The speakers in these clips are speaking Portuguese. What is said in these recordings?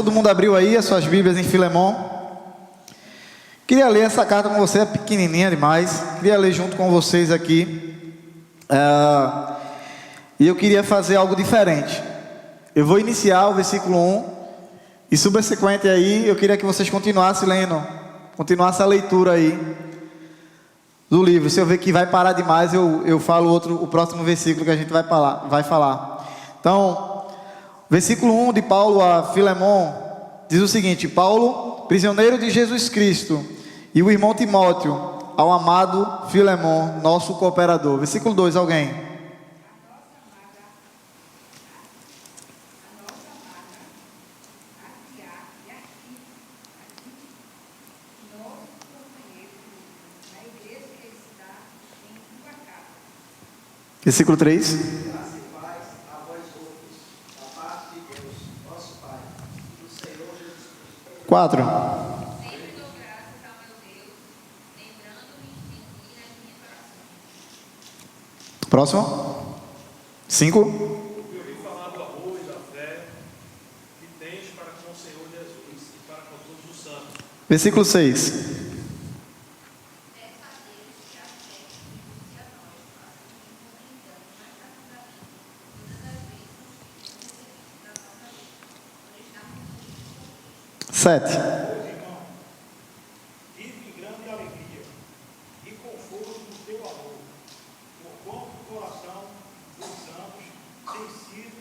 todo mundo abriu aí as suas Bíblias em Filemon. Queria ler essa carta com você, é pequenininha demais. Queria ler junto com vocês aqui. E eu queria fazer algo diferente. Eu vou iniciar o versículo 1 e subsequente aí eu queria que vocês continuassem lendo, continuassem a leitura aí do livro. Se eu ver que vai parar demais, eu falo o próximo versículo que a gente vai falar. Então, versículo 1 de Paulo a Filemon diz o seguinte: Paulo, prisioneiro de Jesus Cristo, e o irmão Timóteo, ao amado Filemon, nosso cooperador. Versículo 2, alguém? Versículo 3. Graça e paz a vós outros, da parte de Deus, nosso Pai, e do Senhor Jesus Cristo. 4. Sempre dou graças ao meu Deus, lembrando-me de ti nas minhas orações. Próximo. 5. Eu ouvi falar do amor e da fé que tens para com o Senhor Jesus e para com todos os santos. Versículo 6. Sete. Vive em grande alegria e conforto do teu amor, porquanto o coração dos santos tem sido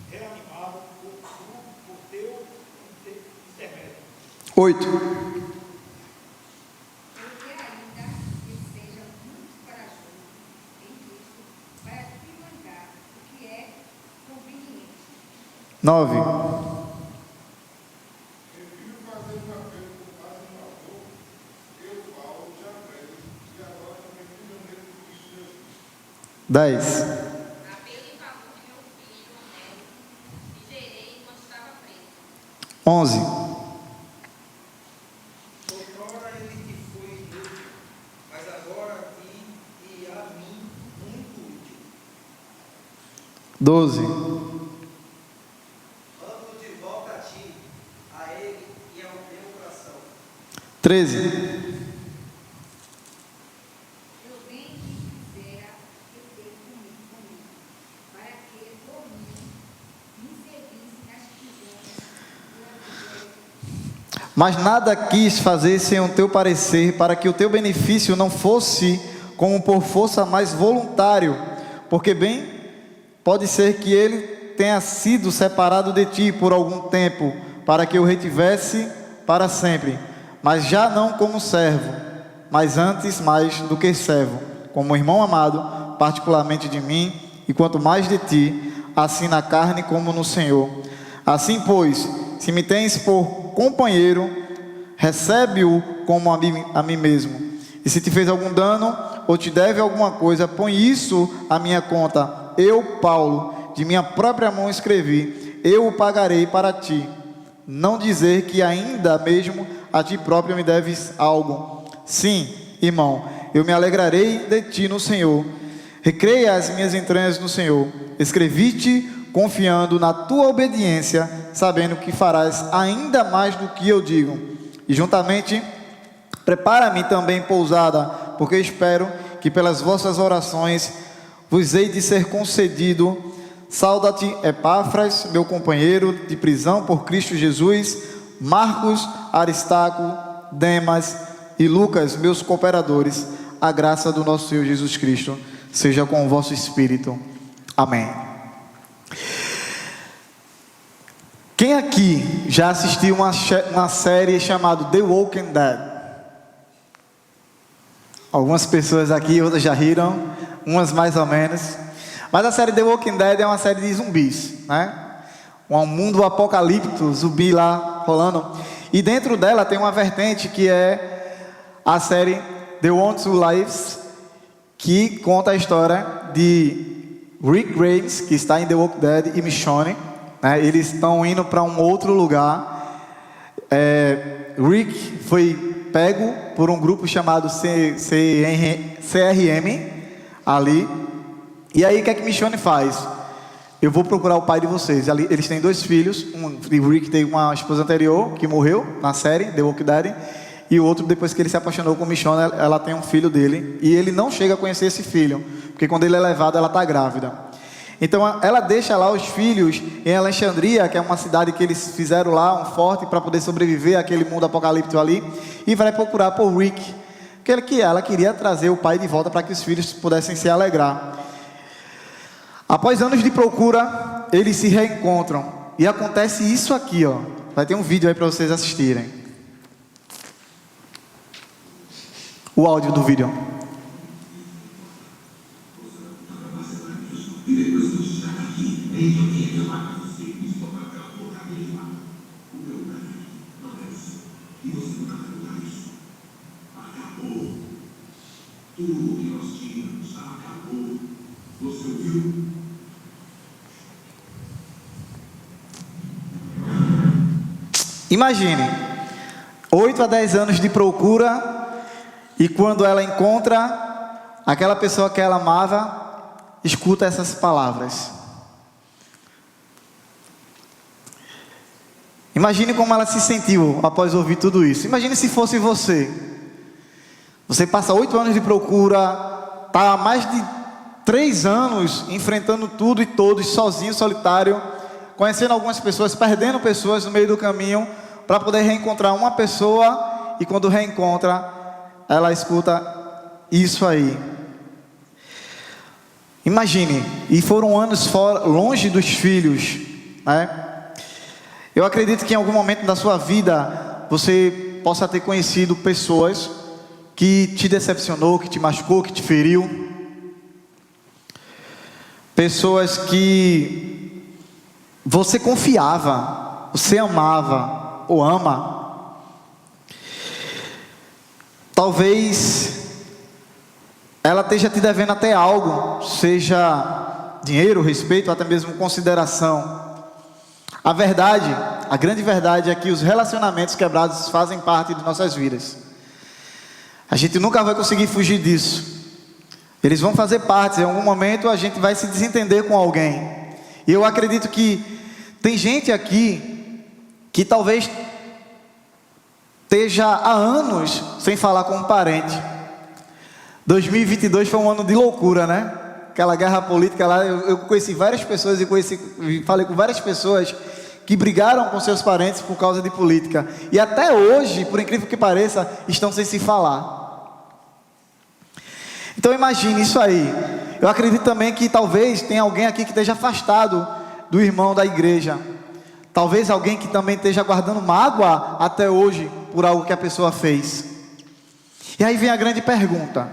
reanimado por teu intermédio. 8. Eu quero ainda que seja muito corajoso em Cristo para te mandar o que é conveniente. 9. Dez. Abel em favor de meu filho Onésimo, e gerei enquanto estava preso. 11. Outrora ele te foi inútil, mas agora a ti e a mim muito útil. 12. Mando de volta a ti, a ele e ao teu coração. 13. Eu bem que quisera que ter comigo, para que por mim me servisse nas prisões do evangelho. Mas nada quis fazer sem o teu parecer, para que o teu benefício não fosse como por força, mais voluntário, porque bem pode ser que ele tenha sido separado de ti por algum tempo, para que o retivesse para sempre, mas já não como servo, mas antes mais do que servo, como irmão amado, particularmente de mim, e quanto mais de ti, assim na carne como no Senhor. Assim, pois, se me tens por companheiro, recebe-o como a mim mesmo. E se te fez algum dano, ou te deve alguma coisa, põe isso à minha conta. Eu, Paulo, de minha própria mão escrevi, eu o pagarei para ti. Não dizer que ainda mesmo a ti próprio me deves algo. Sim, irmão, eu me alegrarei de ti no Senhor. Recreia as minhas entranhas no Senhor. Escrevi-te confiando na tua obediência, sabendo que farás ainda mais do que eu digo. E juntamente, prepara-me também pousada, porque espero que pelas vossas orações vos hei de ser concedido. Sauda-te, Epáfras, meu companheiro de prisão por Cristo Jesus, Marcos, Aristarco, Demas e Lucas, meus cooperadores. A graça do nosso Senhor Jesus Cristo seja com o vosso espírito. Amém. Quem aqui já assistiu uma série chamada The Walking Dead? Algumas pessoas aqui, outras já riram, umas mais ou menos. Mas a série The Walking Dead é uma série de zumbis, né? Um mundo apocalíptico, zumbi lá rolando. E dentro dela tem uma vertente que é a série The Want to Lives, que conta a história de Rick Graves, que está em The Walking Dead, e Michonne, né? Eles estão indo para um outro lugar. Rick foi pego por um grupo chamado CRM ali. E aí o que é que Michonne faz? eu vou procurar o pai de vocês. Eles têm 2 filhos, o Rick tem uma esposa anterior, que morreu na série, The Walking Dead, e o outro, depois que ele se apaixonou com Michonne, ela tem um filho dele, e ele não chega a conhecer esse filho, porque quando ele é levado, ela está grávida. Então ela deixa lá os filhos em Alexandria, que é uma cidade que eles fizeram lá, um forte, para poder sobreviver àquele mundo apocalíptico ali, e vai procurar por Rick, porque ela queria trazer o pai de volta para que os filhos pudessem se alegrar. Após anos de procura, eles se reencontram, e acontece isso aqui, ó. Vai ter um vídeo aí para vocês assistirem. O áudio do vídeo. Imagine, 8 a 10 anos de procura, e quando ela encontra aquela pessoa que ela amava, escuta essas palavras. Imagine como ela se sentiu após ouvir tudo isso. Imagine se fosse você. Você passa 8 anos de procura, está há mais de 3 anos enfrentando tudo e todos, sozinho, solitário, conhecendo algumas pessoas, perdendo pessoas no meio do caminho, para poder reencontrar uma pessoa, e quando reencontra, ela escuta isso aí. Imagine, e foram anos fora, longe dos filhos, né? Eu acredito que em algum momento da sua vida, você possa ter conhecido pessoas que te decepcionou, que te machucou, que te feriu. Pessoas que você confiava, você amava ou ama. Talvez ela esteja te devendo até algo, seja dinheiro, respeito, até mesmo consideração. A verdade, a grande verdade é que os relacionamentos quebrados fazem parte de nossas vidas. A gente nunca vai conseguir fugir disso. Eles vão fazer parte, em algum momento a gente vai se desentender com alguém. E eu acredito que tem gente aqui que talvez esteja há anos sem falar com um parente. 2022 foi um ano de loucura, né? Aquela guerra política lá, eu conheci várias pessoas e falei com várias pessoas que brigaram com seus parentes por causa de política. E até hoje, por incrível que pareça, estão sem se falar. Então imagine isso aí. Eu acredito também que talvez tenha alguém aqui que esteja afastado do irmão da igreja. Talvez alguém que também esteja guardando mágoa até hoje por algo que a pessoa fez. E aí vem a grande pergunta: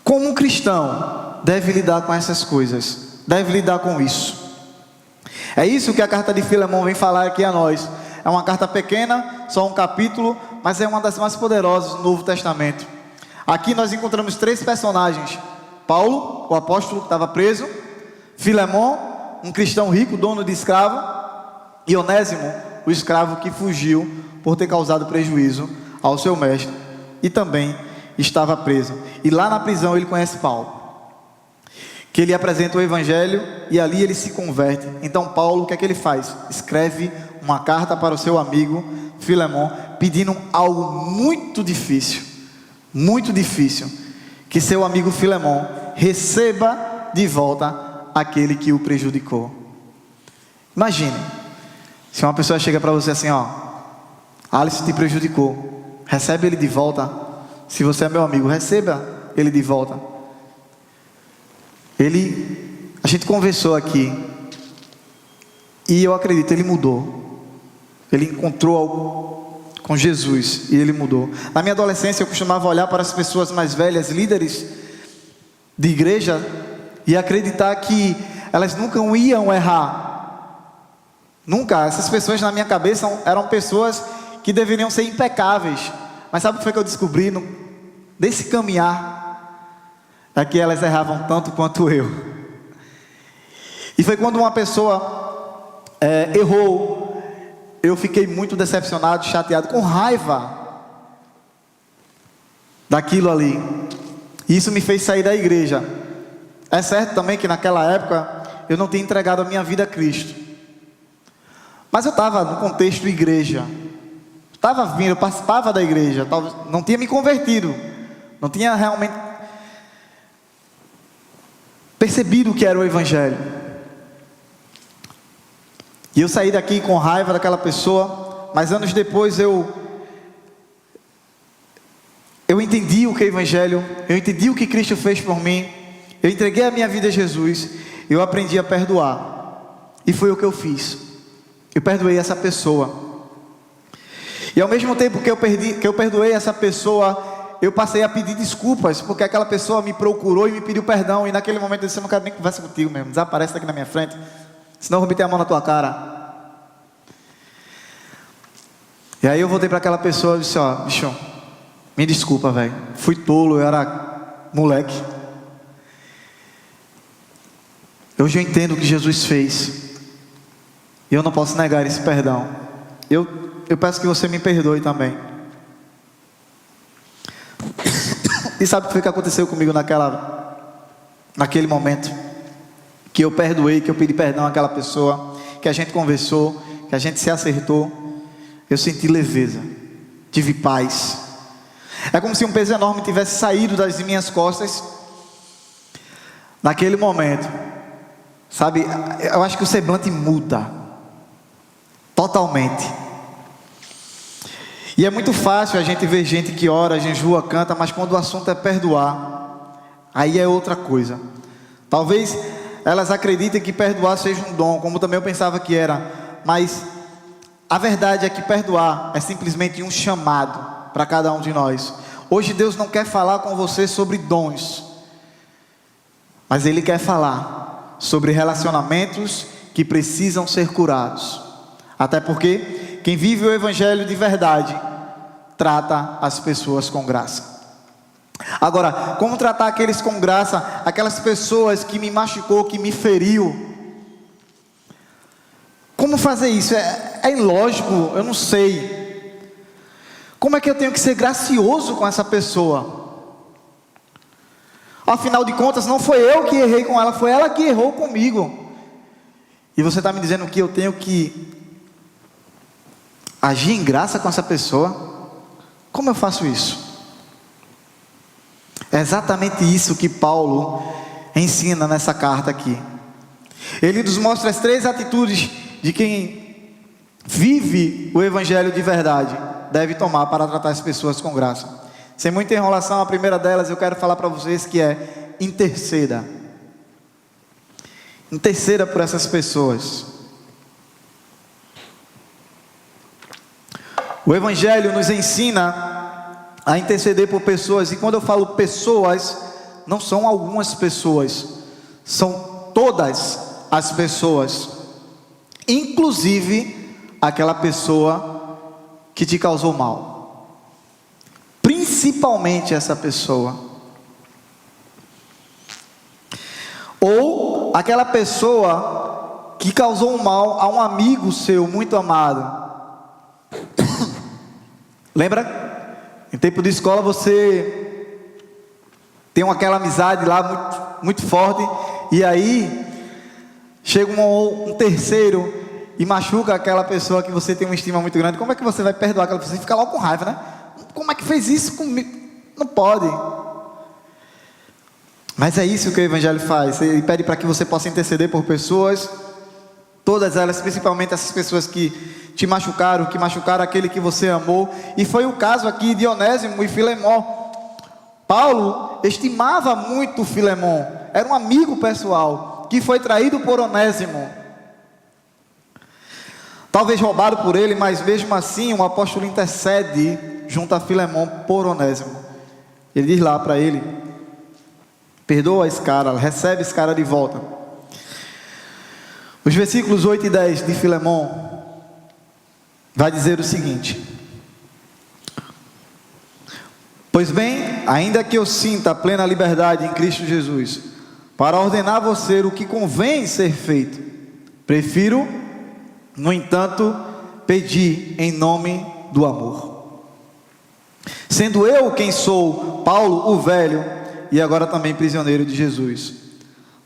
como um cristão deve lidar com essas coisas? Deve lidar com isso? É isso que a carta de Filemão vem falar aqui a nós. É uma carta pequena, só um capítulo, mas é uma das mais poderosas do Novo Testamento. Aqui nós encontramos 3 personagens: Paulo, o apóstolo que estava preso; Filemão, um cristão rico, dono de escravo; e Onésimo, o escravo que fugiu por ter causado prejuízo ao seu mestre e também estava preso. E lá na prisão ele conhece Paulo, que ele apresenta o evangelho, e ali ele se converte. Então Paulo, o que é que ele faz? Escreve uma carta para o seu amigo Filemão, pedindo algo muito difícil, que seu amigo Filemão receba de volta aquele que o prejudicou. Imagine, se uma pessoa chega para você assim, ó: Alice te prejudicou, recebe ele de volta. Se você é meu amigo, receba ele de volta. A gente conversou aqui, e eu acredito, ele mudou. Ele encontrou algo com Jesus, e ele mudou. Na minha adolescência eu costumava olhar para as pessoas mais velhas, líderes de igreja, e acreditar que elas nunca iam errar. Nunca. Essas pessoas na minha cabeça eram pessoas que deveriam ser impecáveis. Mas sabe o que foi que eu descobri desse caminhar? É que elas erravam tanto quanto eu. E foi quando uma pessoa errou, eu fiquei muito decepcionado, chateado, com raiva daquilo ali. E isso me fez sair da igreja. É certo também que naquela época eu não tinha entregado a minha vida a Cristo. Mas eu estava no contexto igreja. Estava vindo, eu participava da igreja. Talvez não tinha me convertido. Não tinha realmente percebido o que era o Evangelho. E eu saí daqui com raiva daquela pessoa. Mas anos depois eu entendi o que é Evangelho. Eu entendi o que Cristo fez por mim. Eu entreguei a minha vida a Jesus. Eu aprendi a perdoar. E foi o que eu fiz. Eu perdoei essa pessoa. E ao mesmo tempo que eu perdoei essa pessoa, eu passei a pedir desculpas, porque aquela pessoa me procurou e me pediu perdão. E naquele momento eu disse: eu não quero nem conversa contigo mesmo. Desaparece daqui na minha frente, senão eu vou meter a mão na tua cara. E aí eu voltei para aquela pessoa e disse: ó, bicho, me desculpa, velho. Fui tolo, eu era moleque. Hoje eu entendo o que Jesus fez. E eu não posso negar esse perdão. Eu peço que você me perdoe também. E sabe o que foi que aconteceu comigo naquele momento? Que eu perdoei, que eu pedi perdão àquela pessoa, que a gente conversou, que a gente se acertou. Eu senti leveza, tive paz. É como se um peso enorme tivesse saído das minhas costas naquele momento. Sabe, eu acho que o semblante muda totalmente. E é muito fácil a gente ver gente que ora, jejua, canta, mas quando o assunto é perdoar, aí é outra coisa. Talvez elas acreditem que perdoar seja um dom, como também eu pensava que era, mas a verdade é que perdoar é simplesmente um chamado para cada um de nós. Hoje Deus não quer falar com você sobre dons, mas Ele quer falar sobre relacionamentos que precisam ser curados. Até porque quem vive o Evangelho de verdade trata as pessoas com graça. Agora, como tratar aqueles com graça, aquelas pessoas que me machucou, que me feriu? Como fazer isso? É ilógico, eu não sei. Como é que eu tenho que ser gracioso com essa pessoa? Afinal de contas, não foi eu que errei com ela, foi ela que errou comigo. E você está me dizendo que eu tenho que agir em graça com essa pessoa? Como eu faço isso? É exatamente isso que Paulo ensina nessa carta aqui. Ele nos mostra as 3 atitudes de quem vive o Evangelho de verdade deve tomar para tratar as pessoas com graça. Sem muita enrolação, a primeira delas eu quero falar para vocês que é: interceda. Interceda por essas pessoas. O Evangelho nos ensina a interceder por pessoas. E quando eu falo pessoas, não são algumas pessoas, são todas as pessoas, inclusive aquela pessoa que te causou mal. Principalmente essa pessoa. Ou aquela pessoa que causou um mal a um amigo seu muito amado. Lembra? Em tempo de escola você tem aquela amizade lá muito forte. E aí chega um terceiro e machuca aquela pessoa que você tem uma estima muito grande. Como é que você vai perdoar aquela pessoa? Você fica logo com raiva, né? Como é que fez isso comigo? Não pode. Mas é isso que o Evangelho faz. Ele pede para que você possa interceder por pessoas, todas elas, principalmente essas pessoas que te machucaram, que machucaram aquele que você amou. E foi o caso aqui de Onésimo e Filemon. Paulo estimava muito Filemon, era um amigo pessoal, que foi traído por Onésimo. Talvez roubado por ele, mas mesmo assim o apóstolo intercede junto a Filemon por Onésimo. Ele diz lá para ele: perdoa esse cara, recebe esse cara de volta. Os versículos 8 e 10 de Filemon vai dizer o seguinte: pois bem, ainda que eu sinta plena liberdade em Cristo Jesus para ordenar a você o que convém ser feito, prefiro, no entanto, pedir em nome do amor. Sendo eu quem sou, Paulo o velho, e agora também prisioneiro de Jesus.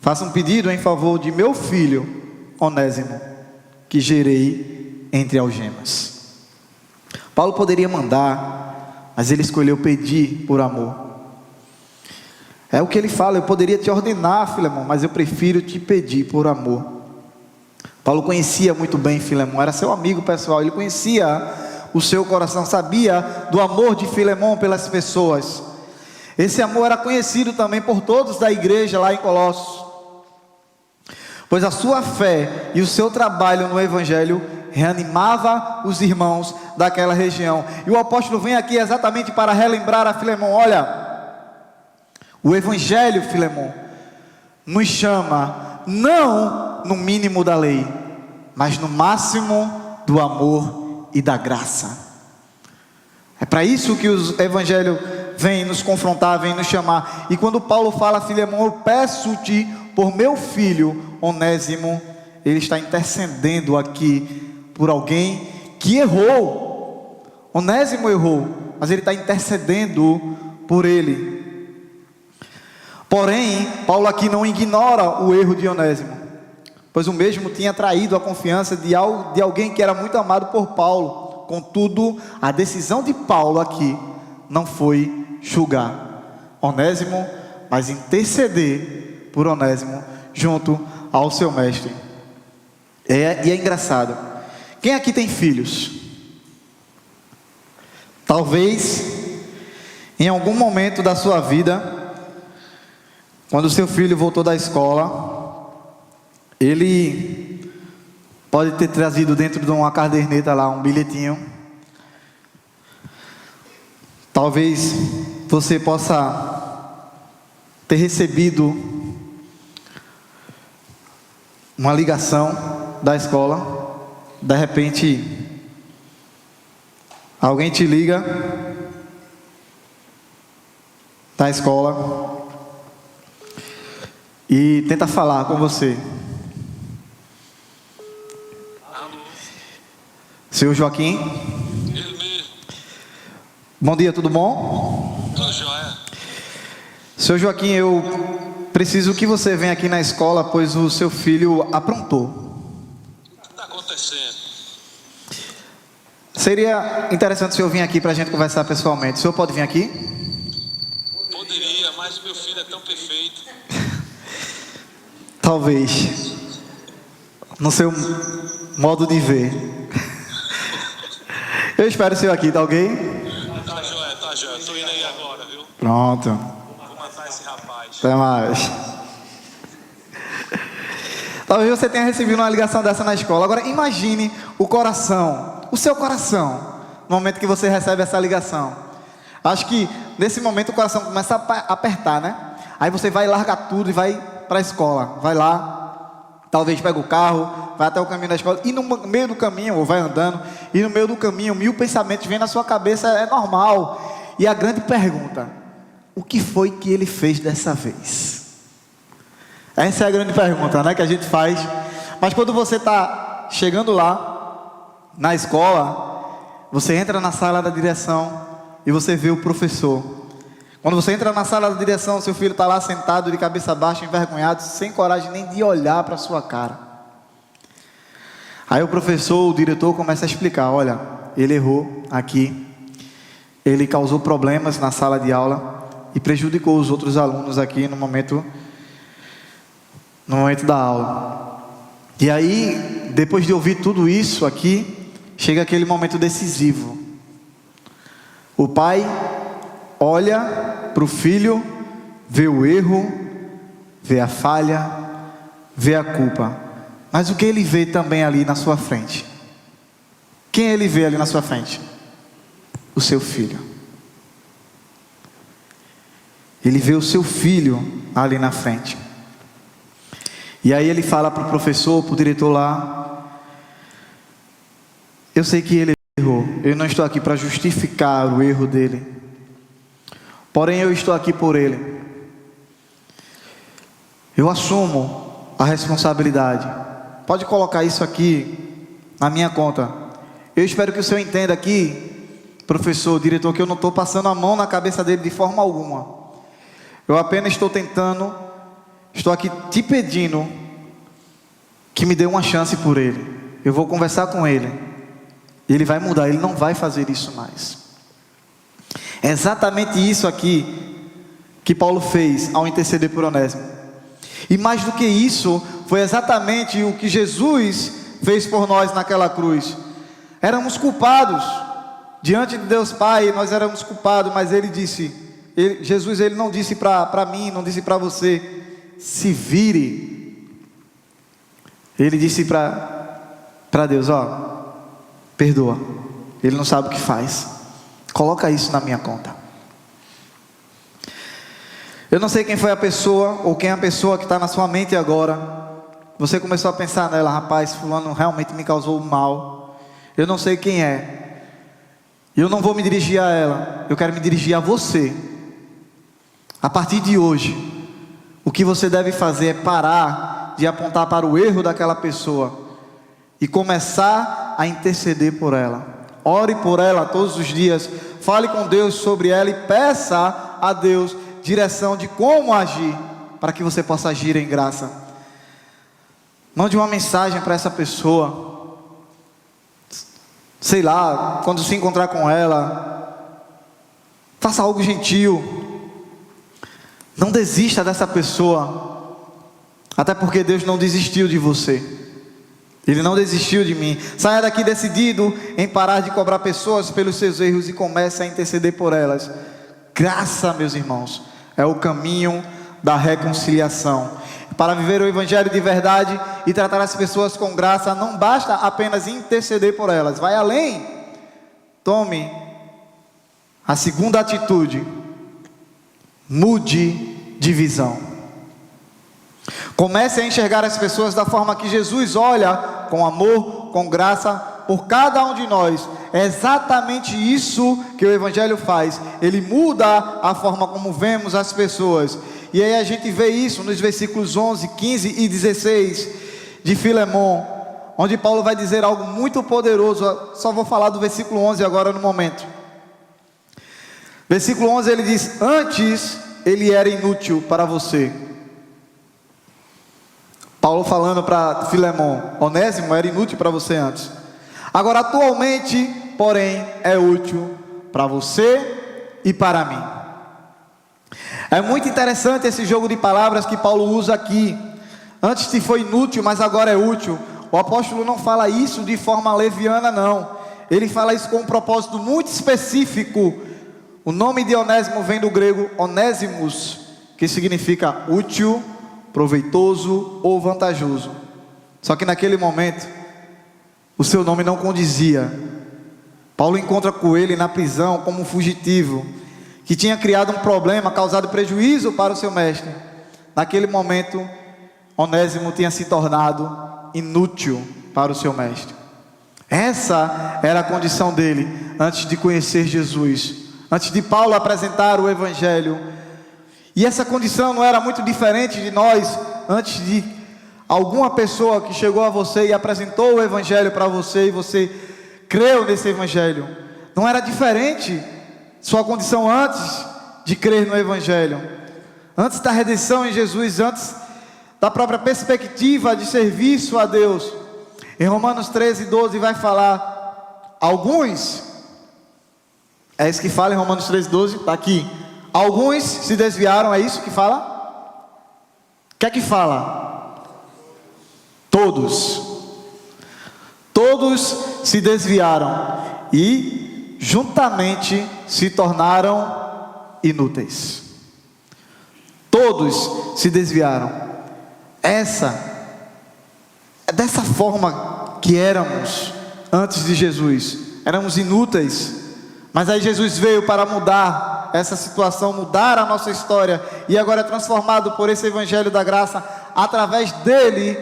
faça um pedido em favor de meu filho, Onésimo, que gerei entre algemas. Paulo poderia mandar, mas ele escolheu pedir por amor. É o que ele fala: eu poderia te ordenar, Filemão, mas eu prefiro te pedir por amor. Paulo conhecia muito bem Filemão, era seu amigo pessoal, ele conhecia o seu coração, sabia do amor de Filemão pelas pessoas. Esse amor era conhecido também por todos da igreja lá em Colossos, pois a sua fé e o seu trabalho no Evangelho reanimava os irmãos daquela região. E o apóstolo vem aqui exatamente para relembrar a Filemão: olha, o Evangelho, Filemão, nos chama não no mínimo da lei, mas no máximo do amor e da graça. É para isso que o Evangelho vem nos confrontar, vem nos chamar. E quando Paulo fala: Filemão, eu peço-te por meu filho Onésimo, ele está intercedendo aqui por alguém que errou. Onésimo errou, mas ele está intercedendo por ele. Porém, Paulo aqui não ignora o erro de Onésimo, pois o mesmo tinha traído a confiança de alguém que era muito amado por Paulo. Contudo, a decisão de Paulo aqui não foi julgar Onésimo, mas interceder por Onésimo junto ao seu mestre. E é engraçado. Quem aqui tem filhos? Talvez em algum momento da sua vida, quando o seu filho voltou da escola, ele pode ter trazido dentro de uma caderneta lá um bilhetinho. Talvez você possa ter recebido uma ligação da escola. De repente alguém te liga da escola e tenta falar com você. Seu Joaquim? Ele mesmo. Bom dia, tudo bom? Tudo jóia. Seu Joaquim, eu preciso que você venha aqui na escola, pois o seu filho aprontou. O que está acontecendo? Seria interessante o senhor vir aqui para a gente conversar pessoalmente. O senhor pode vir aqui? Poderia, mas meu filho é tão perfeito. Talvez, no seu modo de ver. Eu espero o senhor aqui, tá ok? Tá jóia, tá jóia. Tô indo aí agora, viu? Pronto, Vou matar esse rapaz. até mais. Talvez você tenha recebido uma ligação dessa na escola. Agora imagine o coração, o seu coração, no momento que você recebe essa ligação. Acho que nesse momento o coração começa a apertar, né? Aí você vai largar tudo e vai para a escola. Vai lá, talvez pega o carro, vai até o caminho da escola, e no meio do caminho, ou vai andando, e no meio do caminho 1000 pensamentos vêm na sua cabeça, é normal. E a grande pergunta: o que foi que ele fez dessa vez? Essa é a grande pergunta, né, que a gente faz. Mas quando você está chegando lá, na escola, você entra na sala da direção e você vê o professor. Quando você entra na sala da direção, seu filho está lá sentado de cabeça baixa, envergonhado, sem coragem nem de olhar para a sua cara. Aí o professor, o diretor começa a explicar: olha, ele errou aqui, ele causou problemas na sala de aula e prejudicou os outros alunos aqui no momento da aula. E aí, depois de ouvir tudo isso aqui, chega aquele momento decisivo. O pai olha para o filho, vê o erro, vê a falha, vê a culpa. Mas o que ele vê também ali na sua frente? Quem ele vê ali na sua frente? O seu filho. Ele vê o seu filho ali na frente. E aí ele fala para o professor, para o diretor lá: eu sei que ele errou, eu não estou aqui para justificar o erro dele, porém eu estou aqui por ele. Eu assumo a responsabilidade. Pode colocar isso aqui na minha conta. Eu espero que o senhor entenda aqui, professor, diretor, que eu não estou passando a mão na cabeça dele de forma alguma. Eu apenas estou tentando estou aqui te pedindo que me dê uma chance por ele. Eu vou conversar com ele. E ele vai mudar, ele não vai fazer isso mais. É exatamente isso aqui que Paulo fez ao interceder por Onésimo. E mais do que isso, foi exatamente o que Jesus fez por nós naquela cruz. Éramos culpados diante de Deus Pai, nós éramos culpados, mas ele disse, Jesus ele não disse para mim, não disse para você, se vire. Ele disse para Deus, ó, perdoa, ele não sabe o que faz, coloca isso na minha conta. Eu não sei quem foi a pessoa, ou quem é a pessoa que está na sua mente agora. Você começou a pensar nela, rapaz, fulano realmente me causou mal. Eu não sei quem é. Eu não vou me dirigir a ela, eu quero me dirigir a você. A partir de hoje, o que você deve fazer é parar de apontar para o erro daquela pessoa e começar a interceder por ela. Ore por ela todos os dias, fale com Deus sobre ela e peça a Deus direção de como agir, para que você possa agir em graça. Mande uma mensagem para essa pessoa, sei lá, quando se encontrar com ela, faça algo gentil. Não desista dessa pessoa, até porque Deus não desistiu de você, Ele não desistiu de mim. Saia daqui decidido em parar de cobrar pessoas pelos seus erros e comece a interceder por elas. Graça, meus irmãos, é o caminho da reconciliação. Para viver o evangelho de verdade e tratar as pessoas com graça, não basta apenas interceder por elas, vai além. Tome a segunda atitude: mude de visão. Comece a enxergar as pessoas da forma que Jesus olha, com amor, com graça, por cada um de nós. É exatamente isso que o Evangelho faz. Ele muda a forma como vemos as pessoas. E aí a gente vê isso nos versículos 11, 15 e 16 de Filemon, onde Paulo vai dizer algo muito poderoso. Só vou falar do versículo 11 agora no momento. Versículo 11 ele diz: antes ele era inútil para você. Paulo falando para Filemon: Onésimo era inútil para você antes. Agora atualmente, porém, é útil para você e para mim. É muito interessante esse jogo de palavras que Paulo usa aqui. Antes te foi inútil, mas agora é útil. O apóstolo não fala isso de forma leviana, não. Ele fala isso com um propósito muito específico. O nome de Onésimo vem do grego onésimos, que significa útil, proveitoso ou vantajoso. Só que naquele momento o seu nome não condizia. Paulo encontra com ele na prisão como um fugitivo que tinha criado um problema, causado prejuízo para o seu mestre. Naquele momento Onésimo tinha se tornado inútil para o seu mestre. Essa era a condição dele antes de conhecer Jesus, antes de Paulo apresentar o Evangelho. E essa condição não era muito diferente de nós antes de alguma pessoa que chegou a você e apresentou o Evangelho para você e você creu nesse Evangelho. Não era diferente sua condição antes de crer no Evangelho, antes da redenção em Jesus, antes da própria perspectiva de serviço a Deus. Em Romanos 13, 12 vai falar: alguns, é isso que fala em Romanos 13, 12, está aqui. Alguns se desviaram, é isso que fala? O que é que fala? Todos se desviaram e juntamente se tornaram inúteis. Todos se desviaram. Dessa forma que éramos antes de Jesus, éramos inúteis. Mas aí Jesus veio para mudar essa situação, mudar a nossa história, e agora é transformado por esse Evangelho da graça, através dele,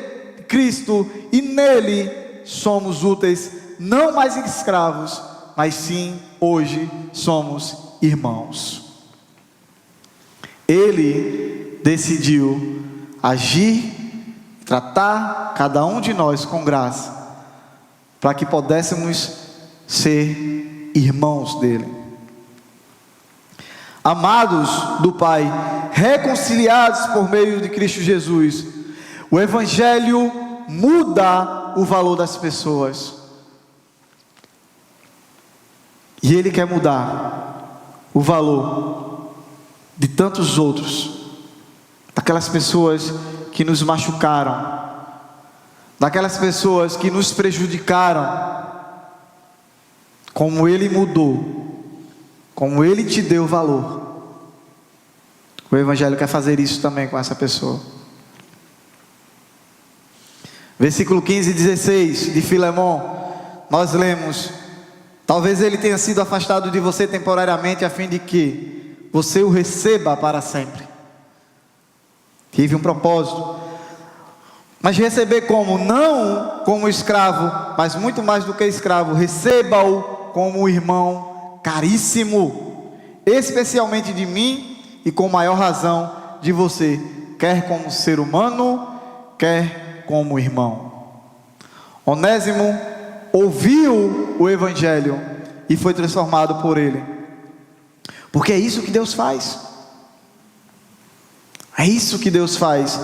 Cristo, e nele somos úteis, não mais escravos, mas sim, hoje, somos irmãos. Ele decidiu agir, tratar cada um de nós com graça, para que pudéssemos ser irmãos dele. amados do Pai, reconciliados por meio de Cristo Jesus. O Evangelho muda o valor das pessoas. E Ele quer mudar o valor de tantos outros, daquelas pessoas que nos machucaram, daquelas pessoas que nos prejudicaram. Como Ele mudou, como Ele te deu valor, o Evangelho quer fazer isso também com essa pessoa. Versículo 15 e 16 de Filemon, nós lemos: talvez ele tenha sido afastado de você temporariamente, a fim de que você o receba para sempre. Tive um propósito. Mas receber como? Não como escravo, mas muito mais do que escravo. Receba-o como irmão caríssimo, especialmente de mim e com maior razão de você, quer como ser humano, quer como irmão. Onésimo ouviu o Evangelho e foi transformado por ele, porque é isso que Deus faz. É isso que Deus faz.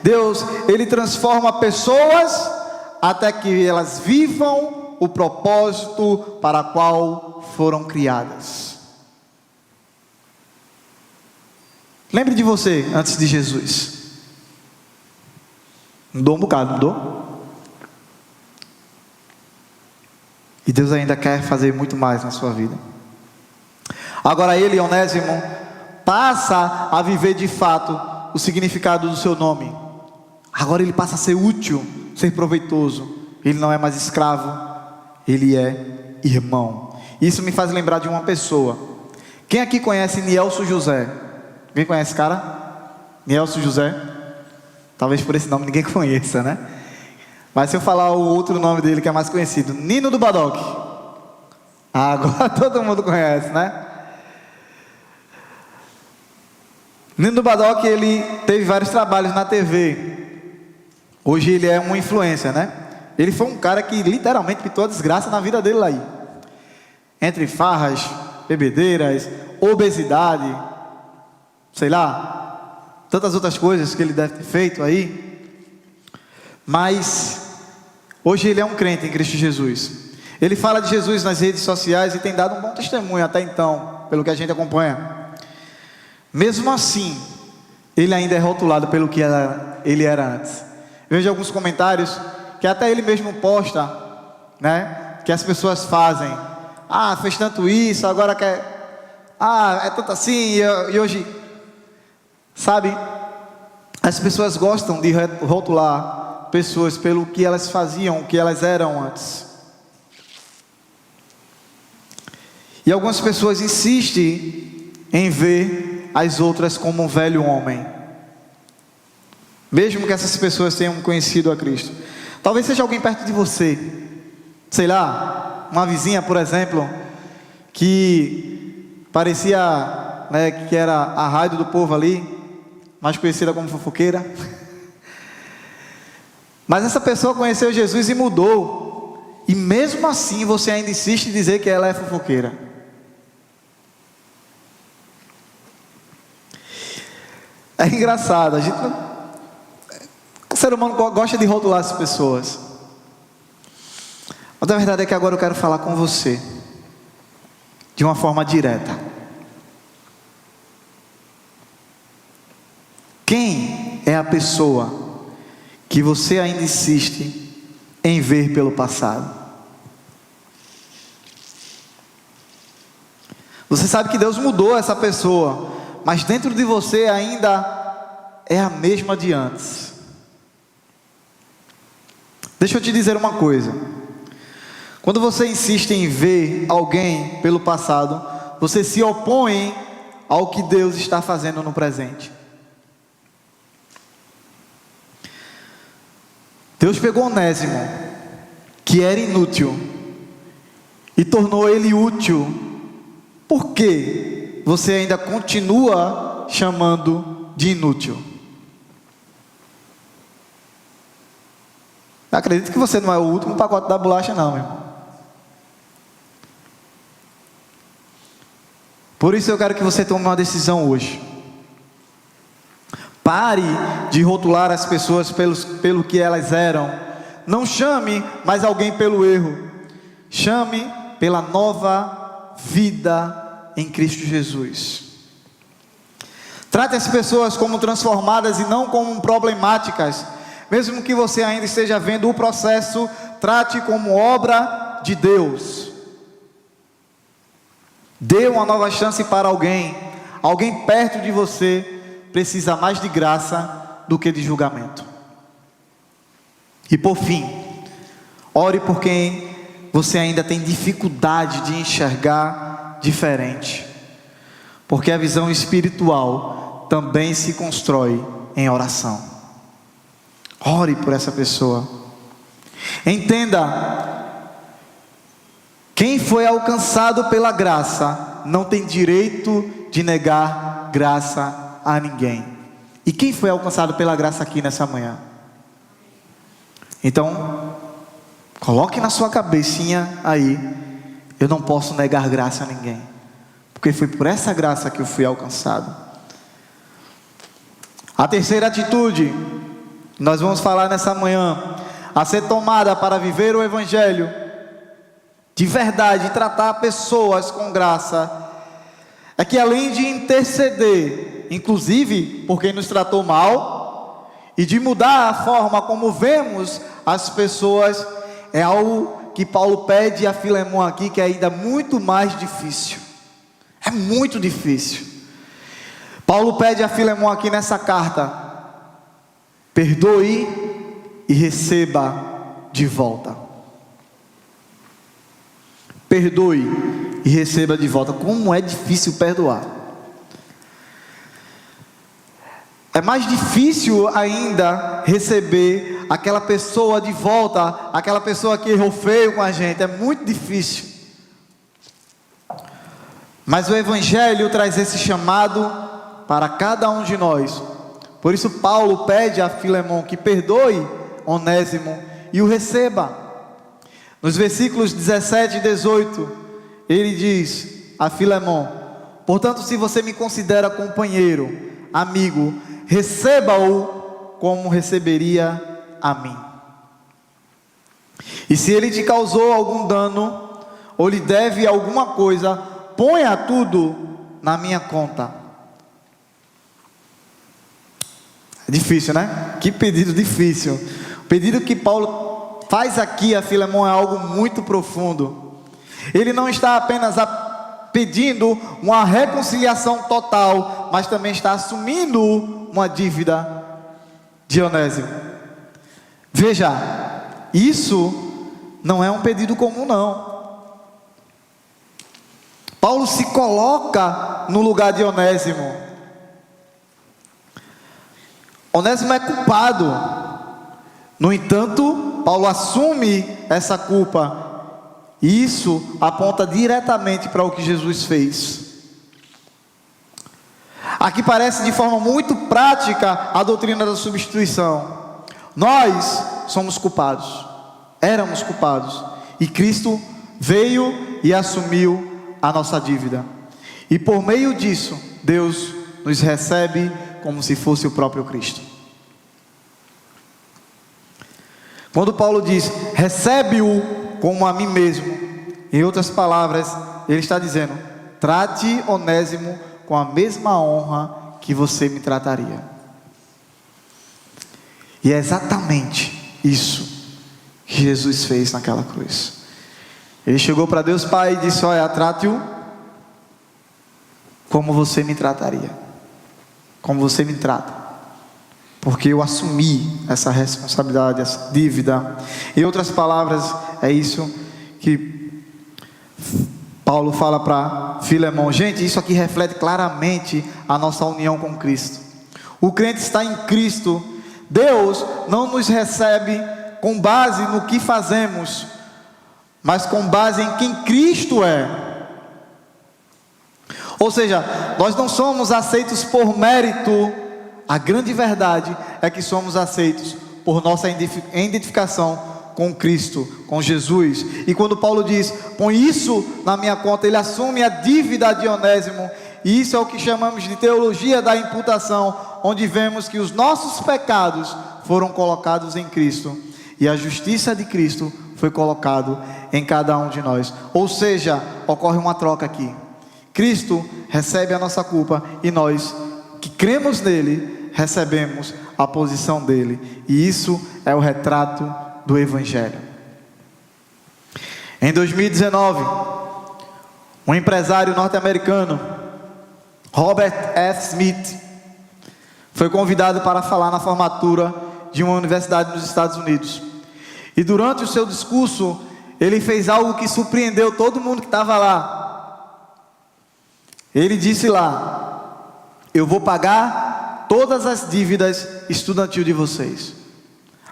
Deus, Ele transforma pessoas até que elas vivam o propósito para o qual foram criadas. Lembre de você antes de Jesus. Mudou um bocado, mudou? E Deus ainda quer fazer muito mais na sua vida. Agora ele, Onésimo, passa a viver de fato o significado do seu nome. Agora ele passa a ser útil, ser proveitoso. Ele não é mais escravo, ele é irmão. Isso me faz lembrar de uma pessoa. Quem aqui conhece Nielso José? Quem conhece esse cara? Nielso José? Talvez por esse nome ninguém conheça, né? Mas se eu falar o outro nome dele que é mais conhecido, Nino do Badoque. Agora todo mundo conhece, né? Nino do Badoque, ele teve vários trabalhos na TV. Hoje ele é uma influência, né? Ele foi um cara que literalmente pintou a desgraça na vida dele aí. Entre farras, bebedeiras, obesidade, sei lá, tantas outras coisas que ele deve ter feito aí. Mas hoje ele é um crente em Cristo Jesus. Ele fala de Jesus nas redes sociais e tem dado um bom testemunho até então, pelo que a gente acompanha. Mesmo assim, ele ainda é rotulado pelo que ele era antes. Vejo alguns comentários que até ele mesmo posta, né? Que as pessoas fazem. Ah, fez tanto isso, agora quer... Ah, é tanto assim, e hoje... Sabe? As pessoas gostam de rotular pessoas pelo que elas faziam, o que elas eram antes. E algumas pessoas insistem em ver as outras como um velho homem, mesmo que essas pessoas tenham conhecido a Cristo. Talvez seja alguém perto de você, sei lá, uma vizinha, por exemplo, que parecia, né, que era a raio do povo ali, mais conhecida como fofoqueira. Mas essa pessoa conheceu Jesus e mudou, e mesmo assim você ainda insiste em dizer que ela é fofoqueira. É engraçado, o ser humano gosta de rotular as pessoas. Mas a verdade é que agora eu quero falar com você de uma forma direta. Quem é a pessoa que você ainda insiste em ver pelo passado? Você sabe que Deus mudou essa pessoa, mas dentro de você ainda é a mesma de antes. Deixa eu te dizer uma coisa. Quando você insiste em ver alguém pelo passado, você se opõe ao que Deus está fazendo no presente. Deus pegou Onésimo, que era inútil, e tornou ele útil. Por que você ainda continua chamando de inútil? Eu acredito que você não é o último pacote da bolacha não, meu irmão. Por isso eu quero que você tome uma decisão hoje. Pare de rotular as pessoas pelo que elas eram. Não chame mais alguém pelo erro. Chame pela nova vida em Cristo Jesus. Trate as pessoas como transformadas e não como problemáticas. Mesmo que você ainda esteja vendo o processo, trate como obra de Deus. Dê uma nova chance para alguém. Alguém perto de você precisa mais de graça do que de julgamento. E por fim, ore por quem você ainda tem dificuldade de enxergar diferente. Porque a visão espiritual também se constrói em oração. Ore por essa pessoa. Entenda, quem foi alcançado pela graça não tem direito de negar graça a ninguém. E quem foi alcançado pela graça aqui nessa manhã? Então, coloque na sua cabecinha aí: eu não posso negar graça a ninguém, porque foi por essa graça que eu fui alcançado. A terceira atitude, nós vamos falar nessa manhã, a ser tomada para viver o Evangelho de verdade e tratar pessoas com graça, é que além de interceder, inclusive por quem nos tratou mal, e de mudar a forma como vemos as pessoas, é algo que Paulo pede a Filemão aqui, que é ainda muito mais difícil. É muito difícil. Paulo pede a Filemão aqui nessa carta: perdoe e receba de volta. Perdoe e receba de volta. Como é difícil perdoar. É mais difícil ainda receber aquela pessoa de volta, aquela pessoa que errou feio com a gente. É muito difícil. Mas o Evangelho traz esse chamado para cada um de nós. Por isso Paulo pede a Filemão que perdoe Onésimo e o receba. Nos versículos 17 e 18, ele diz a Filemão: portanto, se você me considera companheiro, amigo, receba-o como receberia a mim. E se ele te causou algum dano, ou lhe deve alguma coisa, ponha tudo na minha conta. É difícil, né? Que pedido difícil. O pedido que Paulo faz aqui a Filemão é algo muito profundo. Ele não está apenas pedindo uma reconciliação total, mas também está assumindo uma dívida de Onésimo. Veja, isso não é um pedido comum, não. Paulo se coloca no lugar de Onésimo. Onésimo é culpado. No entanto, Paulo assume essa culpa. E isso aponta diretamente para o que Jesus fez. Aqui parece de forma muito prática a doutrina da substituição. Nós somos culpados, éramos culpados, e Cristo veio e assumiu a nossa dívida. E por meio disso, Deus nos recebe como se fosse o próprio Cristo. Quando Paulo diz, recebe-o como a mim mesmo, em outras palavras, ele está dizendo, trate Onésimo com a mesma honra que você me trataria. E é exatamente isso que Jesus fez naquela cruz. Ele chegou para Deus Pai e disse, olha, trate-o como você me trataria, como você me trata, porque eu assumi essa responsabilidade, essa dívida. Em outras palavras, é isso que Paulo fala para Filemão. Gente, isso aqui reflete claramente a nossa união com Cristo. O crente está em Cristo. Deus não nos recebe com base no que fazemos, mas com base em quem Cristo é. Ou seja, nós não somos aceitos por mérito. A grande verdade é que somos aceitos por nossa identificação com Cristo, com Jesus. E quando Paulo diz, põe isso na minha conta, ele assume a dívida de Onésimo. E isso é o que chamamos de teologia da imputação, onde vemos que os nossos pecados foram colocados em Cristo e a justiça de Cristo foi colocado em cada um de nós. Ou seja, ocorre uma troca aqui. Cristo recebe a nossa culpa e nós que cremos nele recebemos a posição dele. E isso é o retrato do Evangelho. Em 2019, um empresário norte-americano, Robert F. Smith, foi convidado para falar na formatura de uma universidade nos Estados Unidos. E durante o seu discurso, ele fez algo que surpreendeu todo mundo que estava lá. Ele disse lá: eu vou pagar todas as dívidas estudantil de vocês.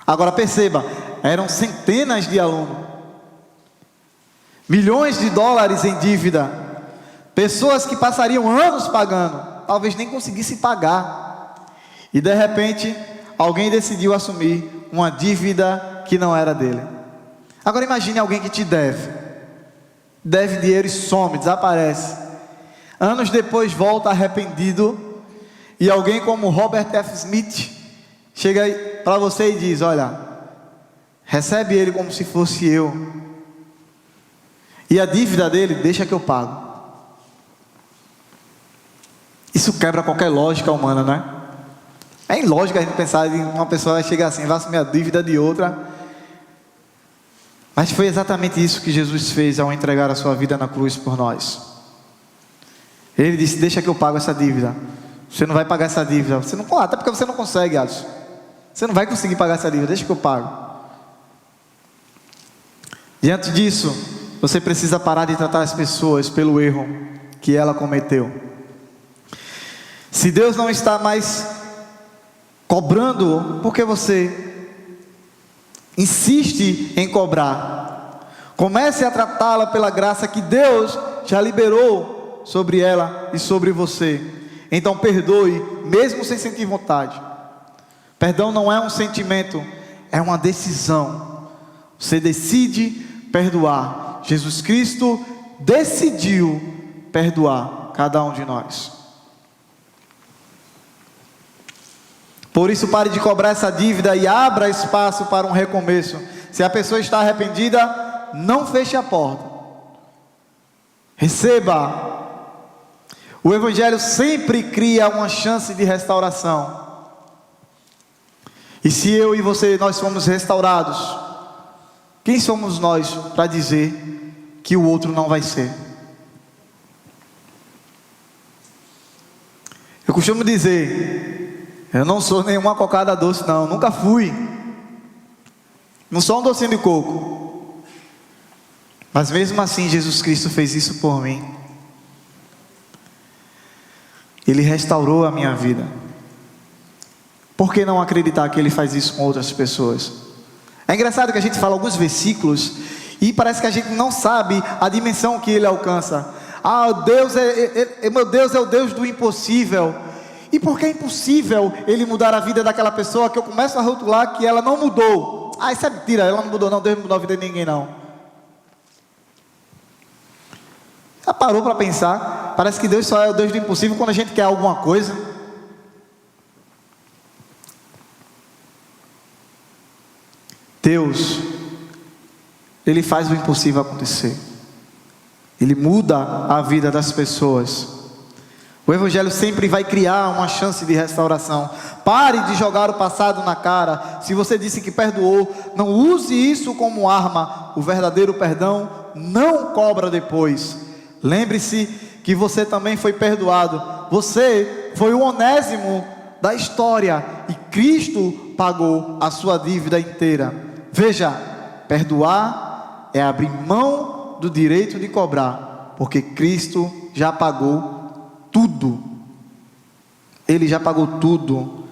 Agora perceba, eram centenas de alunos, milhões de dólares em dívida, pessoas que passariam anos pagando, talvez nem conseguissem pagar. E de repente, alguém decidiu assumir uma dívida que não era dele. Agora imagine alguém que te deve dinheiro e some, desaparece. Anos depois volta arrependido, e alguém como Robert F. Smith chega para você e diz: olha, recebe ele como se fosse eu, e a dívida dele deixa que eu pago. Isso quebra qualquer lógica humana, não é? É ilógico a gente pensar em uma pessoa vai chegar assim, vai assumir a dívida de outra. Mas foi exatamente isso que Jesus fez ao entregar a sua vida na cruz por nós. Ele disse: deixa que eu pago essa dívida. Você não vai pagar essa dívida. Você não, até porque você não consegue, Alisson. Você não vai conseguir pagar essa dívida, deixa que eu pago. Diante disso, você precisa parar de tratar as pessoas pelo erro que ela cometeu. Se Deus não está mais cobrando, por que você insiste em cobrar? Comece a tratá-la pela graça que Deus já liberou sobre ela e sobre você. Então perdoe, mesmo sem sentir vontade. Perdão não é um sentimento, é uma decisão. Você decide perdoar. Jesus Cristo decidiu perdoar cada um de nós. Por isso, pare de cobrar essa dívida e abra espaço para um recomeço. Se a pessoa está arrependida, não feche a porta. Receba. O Evangelho sempre cria uma chance de restauração. E se eu e você, nós fomos restaurados, quem somos nós para dizer que o outro não vai ser? Eu costumo dizer, eu não sou nenhuma cocada doce não, nunca fui. Não sou um docinho de coco. Mas mesmo assim Jesus Cristo fez isso por mim. Ele restaurou a minha vida. Por que não acreditar que Ele faz isso com outras pessoas? É engraçado que a gente fala alguns versículos e parece que a gente não sabe a dimensão que Ele alcança. Meu Deus é o Deus do impossível. E por que é impossível Ele mudar a vida daquela pessoa que eu começo a rotular que ela não mudou? Isso é mentira, ela não mudou não, Deus não mudou a vida de ninguém não. Já parou para pensar? Parece que Deus só é o Deus do impossível quando a gente quer alguma coisa. Deus, Ele faz o impossível acontecer. Ele muda a vida das pessoas. O Evangelho sempre vai criar uma chance de restauração. Pare de jogar o passado na cara. Se você disse que perdoou, não use isso como arma. O verdadeiro perdão não cobra depois. Lembre-se que você também foi perdoado. Você foi o Onésimo da história e Cristo pagou a sua dívida inteira. Veja, perdoar é abrir mão do direito de cobrar, porque Cristo já pagou tudo. Ele já pagou tudo.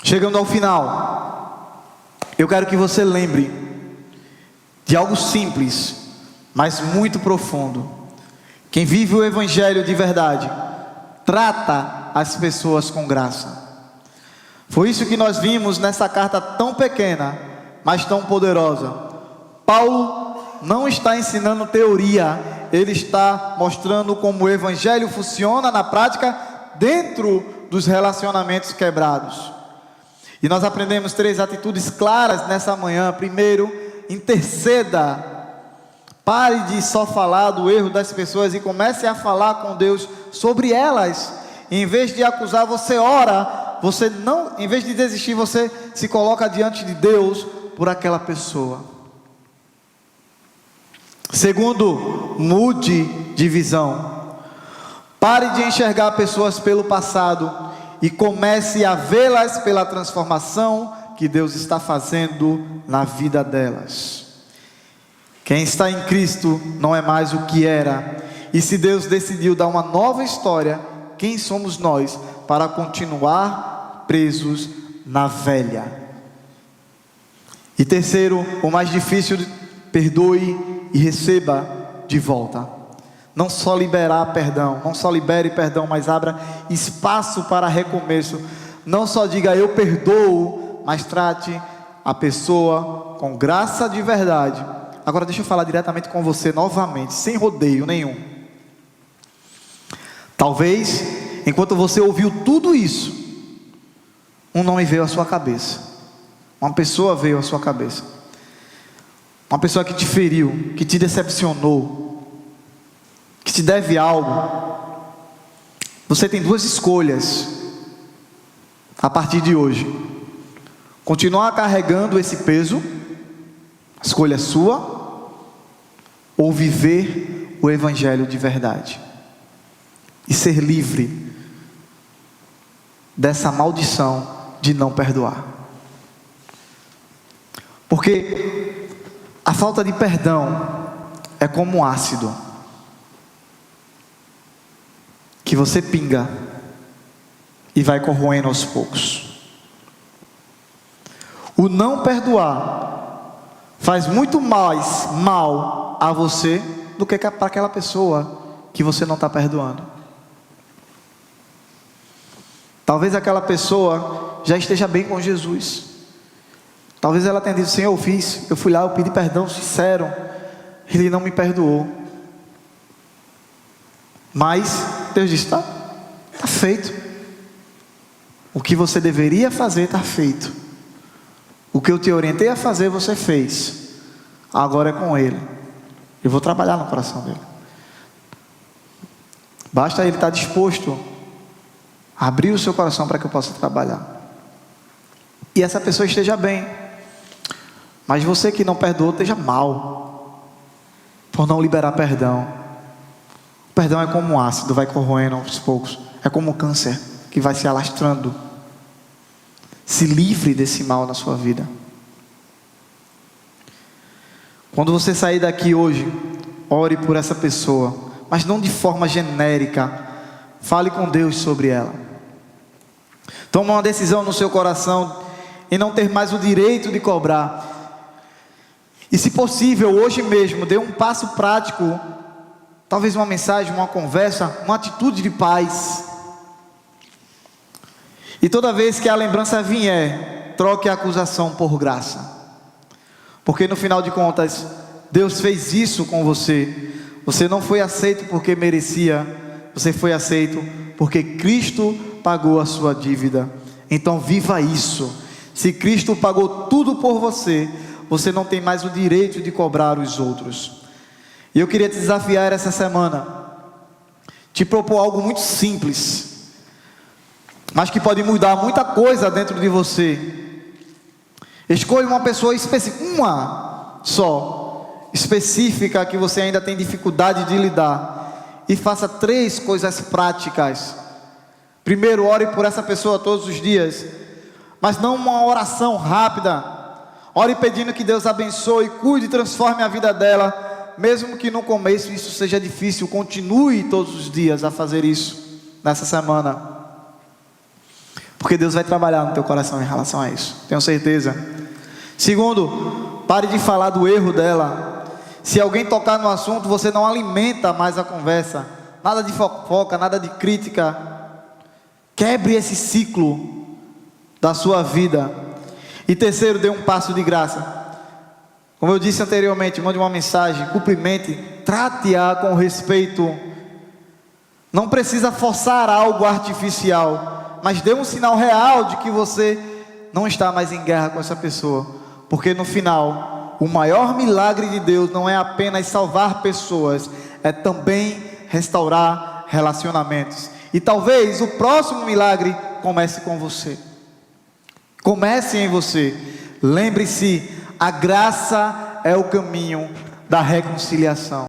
Chegando ao final, eu quero que você lembre de algo simples, mas muito profundo. Quem vive o Evangelho de verdade trata as pessoas com graça. Foi isso que nós vimos nessa carta tão pequena, mas tão poderosa. Paulo não está ensinando teoria, ele está mostrando como o evangelho funciona na prática dentro dos relacionamentos quebrados. E nós aprendemos 3 atitudes claras nessa manhã. Primeiro, interceda. Pare de só falar do erro das pessoas e comece a falar com Deus sobre elas. Em vez de acusar, você ora. Você não, em vez de desistir, você se coloca diante de Deus por aquela pessoa. Segundo, mude de visão. Pare de enxergar pessoas pelo passado e comece a vê-las pela transformação que Deus está fazendo na vida delas. Quem está em Cristo não é mais o que era. E se Deus decidiu dar uma nova história, quem somos nós para continuar presos na velha? E terceiro, o mais difícil, perdoe e receba de volta. Não só liberar perdão, não só libere perdão, mas abra espaço para recomeço. Não só diga eu perdoo, mas trate a pessoa com graça de verdade. Agora deixa eu falar diretamente com você novamente, sem rodeio nenhum. Talvez, enquanto você ouviu tudo isso, um nome veio à sua cabeça. Uma pessoa veio à sua cabeça. Uma pessoa que te feriu, que te decepcionou, que te deve algo. Você tem 2 escolhas a partir de hoje: continuar carregando esse peso, escolha sua, ou viver o evangelho de verdade e ser livre dessa maldição de não perdoar. Porque a falta de perdão é como um ácido que você pinga e vai corroendo aos poucos. O não perdoar faz muito mais mal a você do que para aquela pessoa que você não está perdoando. Talvez aquela pessoa já esteja bem com Jesus. Talvez ela tenha dito: Senhor, eu fui lá, eu pedi perdão sincero, Ele não me perdoou. Mas Deus disse: está feito. O que você deveria fazer está feito. O que eu te orientei a fazer, você fez. Agora é com Ele. Eu vou trabalhar no coração dele. Basta ele estar disposto a abrir o seu coração para que eu possa trabalhar. E essa pessoa esteja bem. Mas você que não perdoou, esteja mal por não liberar perdão. O perdão é como um ácido, vai corroendo aos poucos. É como um câncer que vai se alastrando. Se livre desse mal na sua vida. Quando você sair daqui hoje, ore por essa pessoa, mas não de forma genérica. Fale com Deus sobre ela. Tome uma decisão no seu coração em não ter mais o direito de cobrar. E se possível, hoje mesmo, dê um passo prático. Talvez uma mensagem, uma conversa, uma atitude de paz. E toda vez que a lembrança vier, troque a acusação por graça. Porque no final de contas, Deus fez isso com você. Você não foi aceito porque merecia. Você foi aceito porque Cristo pagou a sua dívida. Então viva isso. Se Cristo pagou tudo por você, você não tem mais o direito de cobrar os outros. E eu queria te desafiar essa semana, te propor algo muito simples, mas que pode mudar muita coisa dentro de você. Escolha uma pessoa específica, uma só, específica, que você ainda tem dificuldade de lidar, e faça 3 coisas práticas. Primeiro, ore por essa pessoa todos os dias, mas não uma oração rápida. Ore pedindo que Deus abençoe, cuide e transforme a vida dela. Mesmo que no começo isso seja difícil, continue todos os dias a fazer isso nessa semana. Porque Deus vai trabalhar no teu coração em relação a isso, tenho certeza. Segundo, pare de falar do erro dela. Se alguém tocar no assunto, você não alimenta mais a conversa. Nada de fofoca, nada de crítica. Quebre esse ciclo da sua vida. E terceiro, dê um passo de graça. Como eu disse anteriormente, mande uma mensagem, cumprimente, trate-a com respeito. Não precisa forçar algo artificial, mas dê um sinal real de que você não está mais em guerra com essa pessoa. Porque no final, o maior milagre de Deus não é apenas salvar pessoas, é também restaurar relacionamentos. E talvez o próximo milagre comece com você. Comece em você. Lembre-se, a graça é o caminho da reconciliação.